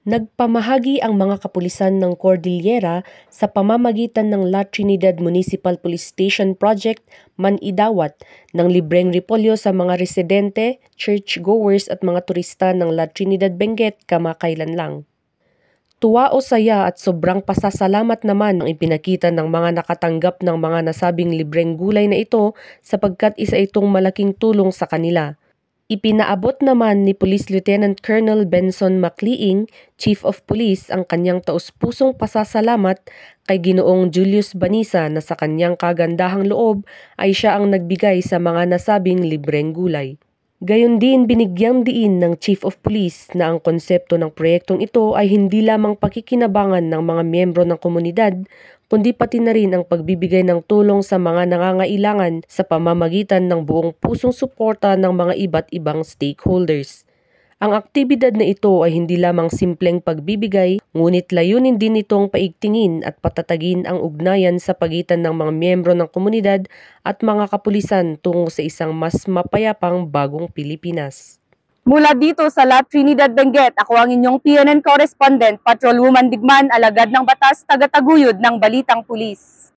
Nagpamahagi ang mga kapulisan ng Cordillera sa pamamagitan ng La Trinidad Municipal Police Station Project Manidawat ng libreng repolyo sa mga residente, churchgoers at mga turista ng La Trinidad Benguet kamakailan lang. Tuwa o saya at sobrang pasasalamat naman ang ipinakita ng mga nakatanggap ng mga nasabing libreng gulay na ito sapagkat isa itong malaking tulong sa kanila. Ipinaabot naman ni Police Lieutenant Colonel Benson Macleing, Chief of Police, ang kanyang taus-pusong pasasalamat kay Ginoong Julius Banisa na sa kanyang kagandahang loob ay siya ang nagbigay sa mga nasabing libreng gulay. Gayon din binigyang diin ng Chief of Police na ang konsepto ng proyektong ito ay hindi lamang pakikinabangan ng mga miyembro ng komunidad, kundi pati na rin ang pagbibigay ng tulong sa mga nangangailangan sa pamamagitan ng buong pusong suporta ng mga iba't ibang stakeholders. Ang aktibidad na ito ay hindi lamang simpleng pagbibigay, ngunit layunin din itong paigtingin at patatagin ang ugnayan sa pagitan ng mga miyembro ng komunidad at mga kapulisan tungo sa isang mas mapayapang bagong Pilipinas. Mula dito sa La Trinidad Benguet, ako ang inyong PNN correspondent, Patrolwoman Digman, alagad ng batas, tagataguyod ng Balitang Pulis.